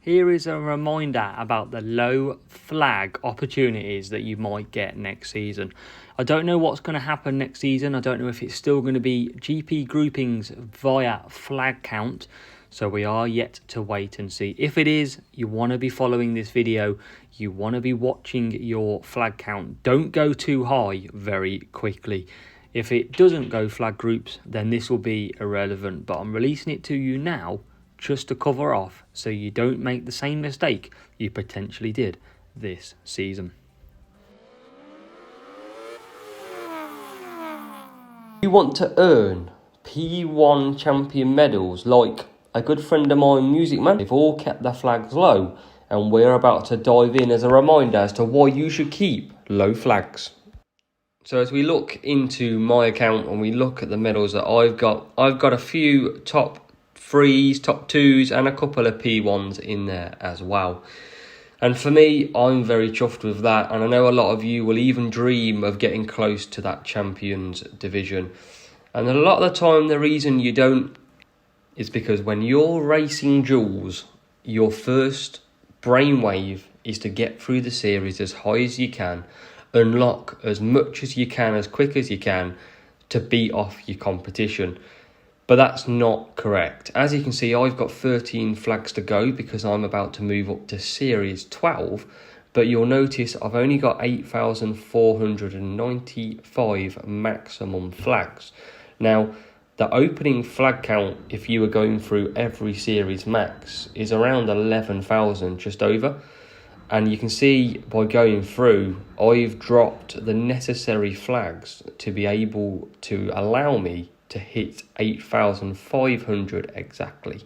here is a reminder about the low flag opportunities that you might get next season. I don't know what's going to happen next season. I don't know if it's still going to be GP groupings via flag count. So we are yet to wait and see. If it is, you want to be following this video. You want to be watching your flag count. Don't go too high very quickly. If it doesn't go flag groups, then this will be irrelevant. But I'm releasing it to you now just to cover off so you don't make the same mistake you potentially did this season. You want to earn P1 champion medals like a good friend of mine, Music Man. They've all kept their flags low, and we're about to dive in as a reminder as to why you should keep low flags. So as we look into my account and we look at the medals that I've got a few top 3s, top 2s and a couple of P1s in there as well. And for me, I'm very chuffed with that, and I know a lot of you will even dream of getting close to that Champions division. And a lot of the time the reason you don't is because when you're racing duels, your first brainwave is to get through the series as high as you can, unlock as much as you can, as quick as you can, to beat off your competition. But that's not correct. As you can see, I've got 13 flags to go because I'm about to move up to Series 12. But you'll notice I've only got 8,495 maximum flags. Now, the opening flag count, if you were going through every series max, is around 11,000, just over. And you can see by going through, I've dropped the necessary flags to be able to allow me to hit 8,500 exactly.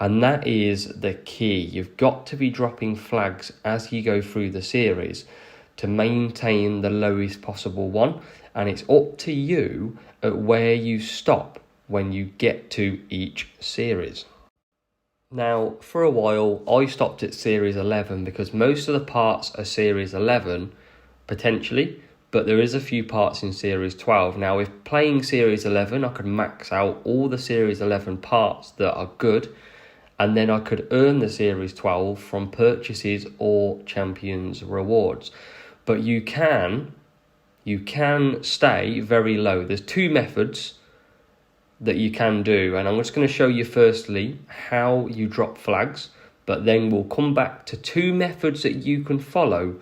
And that is the key. You've got to be dropping flags as you go through the series to maintain the lowest possible one. And it's up to you at where you stop when you get to each series. Now, for a while, I stopped at Series 11 because most of the parts are Series 11, potentially, but there is a few parts in Series 12. Now, if playing Series 11, I could max out all the Series 11 parts that are good, and then I could earn the Series 12 from purchases or Champions rewards. But you can stay very low. There's two methods that you can do, and I'm just going to show you firstly how you drop flags, but then we'll come back to two methods that you can follow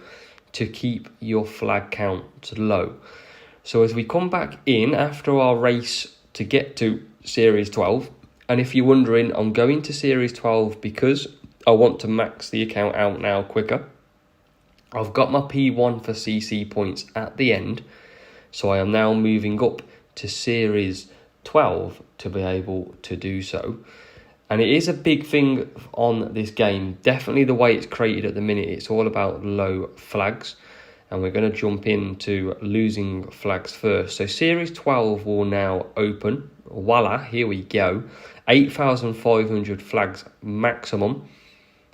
to keep your flag count low. So as we come back in after our race to get to Series 12, and if you're wondering, I'm going to Series 12 because I want to max the account out now quicker. I've got my P1 for CC points at the end, so I am now moving up to Series 12 to be able to do so. And it is a big thing on this game. Definitely the way it's created at the minute, it's all about low flags. And we're going to jump into losing flags first. So Series 12 will now open. Voila, here we go. 8,500 flags maximum.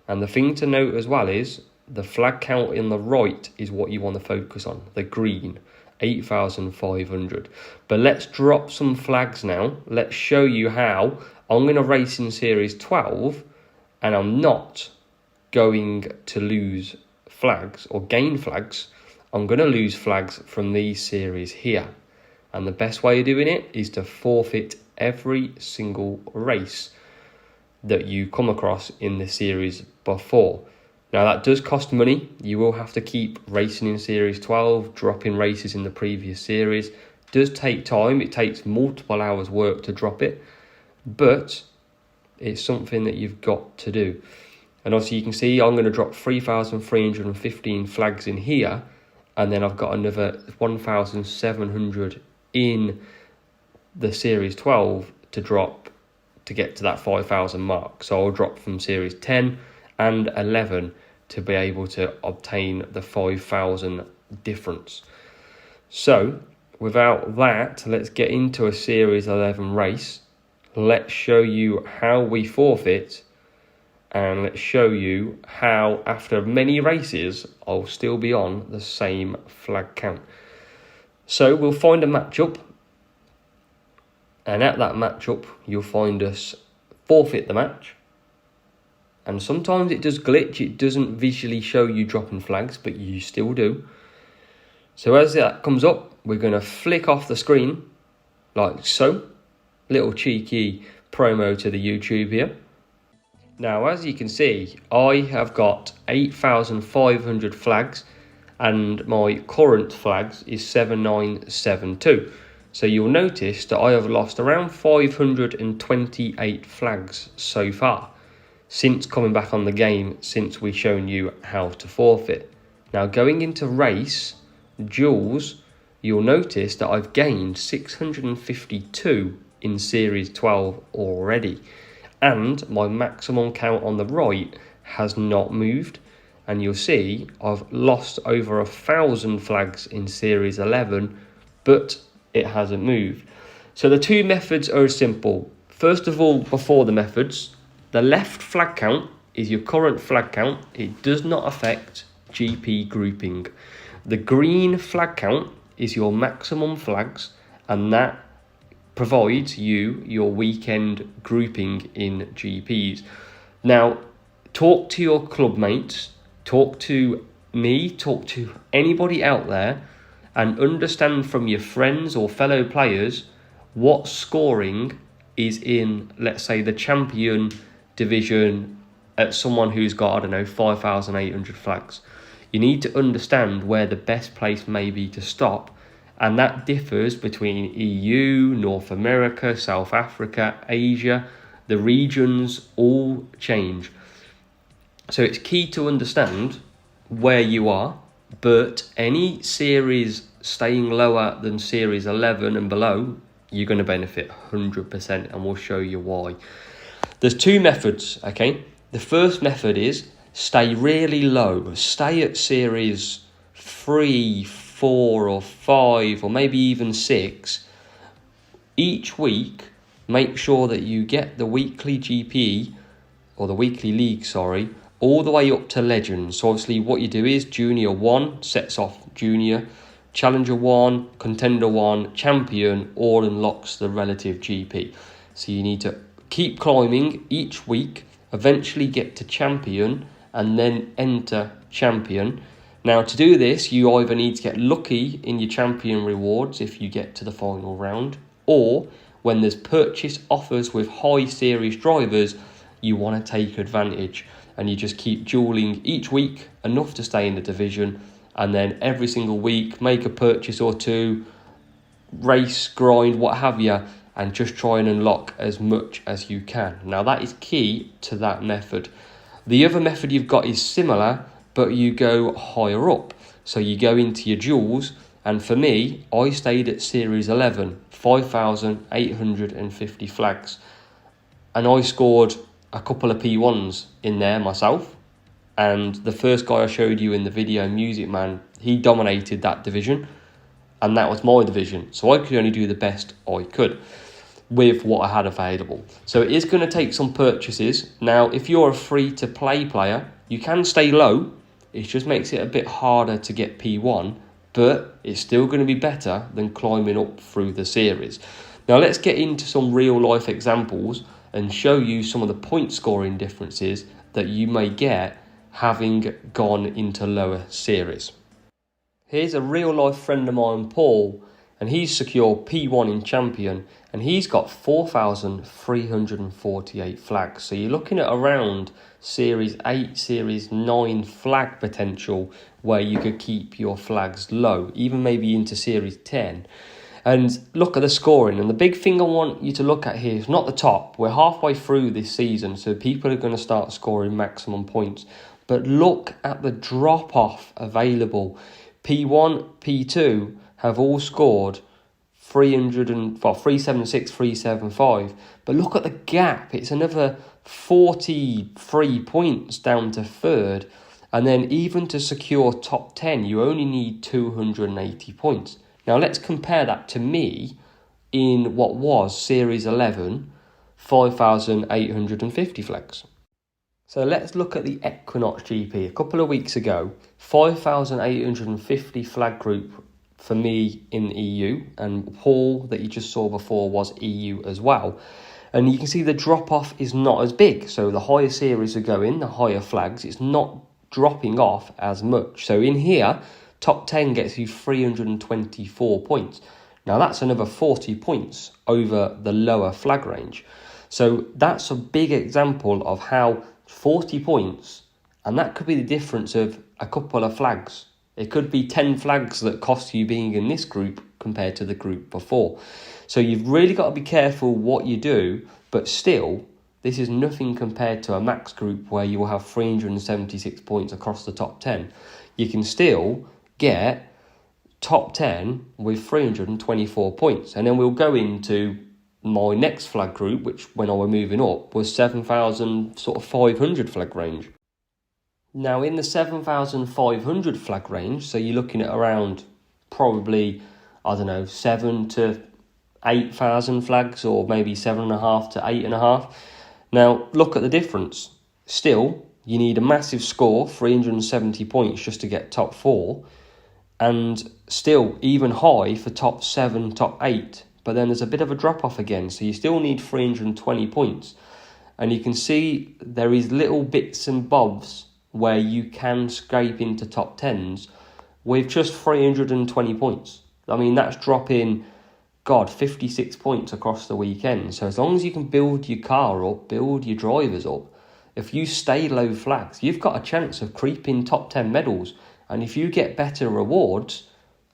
And the thing to note as well is the flag count in the right is what you want to focus on, the green. 8,500. But let's drop some flags now. Let's show you how. I'm going to race in Series 12 and I'm not going to lose flags or gain flags. I'm going to lose flags from these series here. And the best way of doing it is to forfeit every single race that you come across in the series before. Now that does cost money. You will have to keep racing in Series 12, dropping races in the previous series. It does take time. It takes multiple hours work to drop it, but it's something that you've got to do. And obviously you can see I'm going to drop 3,315 flags in here, and then I've got another 1,700 in the Series 12 to drop to get to that 5,000 mark. So I'll drop from Series 10 and 11 to be able to obtain the 5,000 difference. So without that, let's get into a Series 11 race. Let's show you how we forfeit, and let's show you how after many races I'll still be on the same flag count. So we'll find a matchup, and at that matchup you'll find us forfeit the match, And sometimes it does glitch, it doesn't visually show you dropping flags, but you still do. So as that comes up, we're going to flick off the screen, like so. Little cheeky promo to the YouTube here. Now, as you can see, I have got 8,500 flags, and my current flags is 7972. So you'll notice that I have lost around 528 flags so far since coming back on the game, since we've shown you how to forfeit. Now, going into race duels, you'll notice that I've gained 652 in Series 12 already, and my maximum count on the right has not moved. And you'll see I've lost over 1,000 flags in Series 11, but it hasn't moved. So the two methods are simple. First of all, before the methods, the left flag count is your current flag count. It does not affect GP grouping. The green flag count is your maximum flags, and that provides you your weekend grouping in GPs. Now, talk to your club mates, talk to me, talk to anybody out there, and understand from your friends or fellow players what scoring is in, let's say, the champion division at someone who's got, I don't know, 5,800 flags. You need to understand where the best place may be to stop, and that differs between EU, North America, South Africa, Asia. The regions all change. So it's key to understand where you are, but any series staying lower than Series 11 and below, you're going to benefit 100%, and we'll show you why. There's two methods, okay? The first method is stay really low. Stay at Series 3, 4 or 5 or maybe even 6. Each week, make sure that you get the weekly GP, or the weekly league, all the way up to Legends. So obviously what you do is Junior 1 sets off Junior, Challenger 1, Contender 1, Champion all unlocks the relative GP. So you need to keep climbing each week, eventually get to Champion, and then enter Champion. Now, to do this, you either need to get lucky in your Champion rewards if you get to the final round, or when there's purchase offers with high series drivers, you want to take advantage, and you just keep dueling each week enough to stay in the division, and then every single week make a purchase or two, race, grind, what have you, and just try and unlock as much as you can. Now, that is key to that method. The other method you've got is similar, but you go higher up. So you go into your duels, and for me, I stayed at Series 11, 5,850 flags, and I scored a couple of P1s in there myself. And the first guy I showed you in the video, Music Man, he dominated that division, and that was my division. So I could only do the best I could with what I had available. So it is going to take some purchases. Now, if you're a free-to-play player, you can stay low. It just makes it a bit harder to get P1, but it's still going to be better than climbing up through the series. Now, let's get into some real-life examples and show you some of the point scoring differences that you may get having gone into lower series. Here's a real-life friend of mine, Paul, and he's secured P1 in Champion, and he's got 4,348 flags. So you're looking at around Series 8, Series 9 flag potential, where you could keep your flags low, even maybe into Series 10. And look at the scoring. And the big thing I want you to look at here is not the top. We're halfway through this season, so people are going to start scoring maximum points. But look at the drop-off available. P1, P2 have all scored 376, 375. But look at the gap. It's another 43 points down to third. And then even to secure top 10, you only need 280 points. Now let's compare that to me in what was Series 11, 5,850 flags. So let's look at the Equinox GP. A couple of weeks ago, 5,850 flag group for me in the EU, and Paul that you just saw before was EU as well. And you can see the drop off is not as big. So the higher series are going, the higher flags, it's not dropping off as much. So in here, top 10 gets you 324 points. Now that's another 40 points over the lower flag range. So that's a big example of how 40 points, and that could be the difference of a couple of flags. It could be 10 flags that cost you being in this group compared to the group before. So you've really got to be careful what you do, but still, this is nothing compared to a max group where you will have 376 points across the top 10. You can still get top 10 with 324 points. And then we'll go into my next flag group, which when I were moving up was 7,500 flag range. Now in the 7,500 flag range, so you're looking at around probably, 7 to 8,000 flags, or maybe 7.5 to 8.5. Now look at the difference. Still, you need a massive score, 370 points just to get top 4, and still even high for top 7, top 8. But then there's a bit of a drop off again, so you still need 320 points. And you can see there is little bits and bobs where you can scrape into top 10s with just 320 points. I mean, that's dropping, 56 points across the weekend. So as long as you can build your car up, build your drivers up, if you stay low flags, you've got a chance of creeping top 10 medals. And if you get better rewards,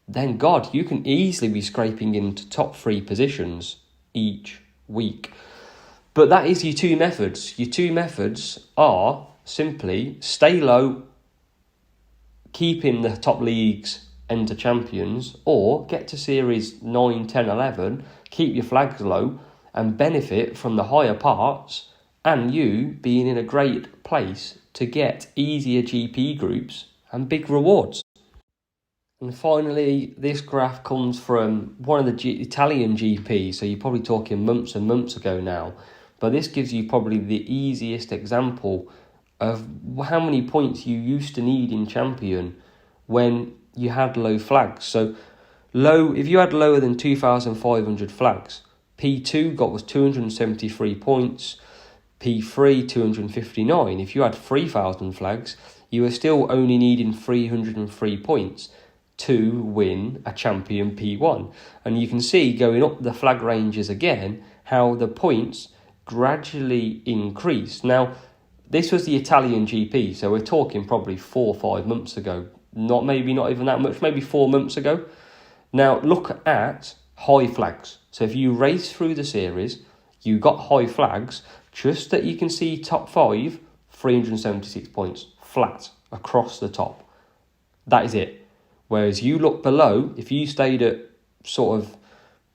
then you can easily be scraping into top 3 positions each week. But that is your two methods. Your two methods are simply stay low, keep in the top leagues, enter champions, or get to series 9, 10, 11, keep your flags low and benefit from the higher parts, and you being in a great place to get easier GP groups and big rewards. And finally, this graph comes from one of the Italian GPs, so you're probably talking months and months ago now, but this gives you probably the easiest example of how many points you used to need in champion when you had low flags. So if you had lower than 2,500 flags, P2 was 273 points, P3 259. If you had 3,000 flags, you were still only needing 303 points to win a champion P1. And you can see going up the flag ranges again how the points gradually increase. Now, this was the Italian GP, so we're talking probably 4 or 5 months ago. Not even that much, maybe 4 months ago. Now, look at high flags. So if you race through the series, you got high flags, just that you can see top 5, 376 points, flat, across the top. That is it. Whereas you look below, if you stayed at sort of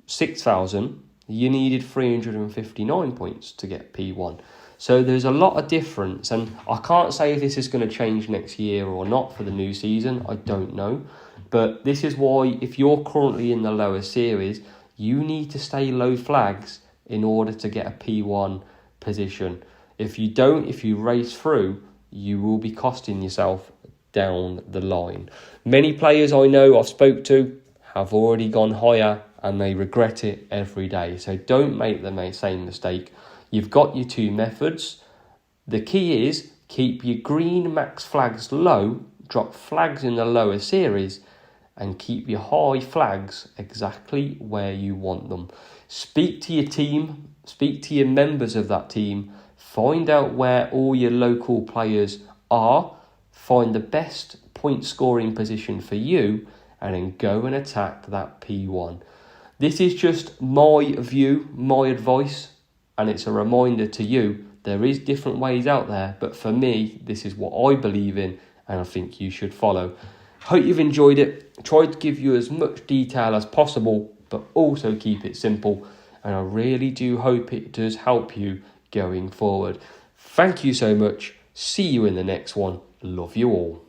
6,000, you needed 359 points to get P1. So there's a lot of difference, and I can't say if this is going to change next year or not for the new season. I don't know. But this is why, if you're currently in the lower series, you need to stay low flags in order to get a P1 position. If you race through, you will be costing yourself down the line. Many players I know I've spoke to have already gone higher and they regret it every day. So don't make the same mistake. You've got your two methods. The key is keep your green max flags low, drop flags in the lower series, and keep your high flags exactly where you want them. Speak to your team, speak to your members of that team, find out where all your local players are, find the best point scoring position for you, and then go and attack that P1. This is just my view, my advice, and it's a reminder to you, there is different ways out there, but for me, this is what I believe in, and I think you should follow. Hope you've enjoyed it. Tried to give you as much detail as possible, but also keep it simple, and I really do hope it does help you going forward. Thank you so much. See you in the next one. Love you all.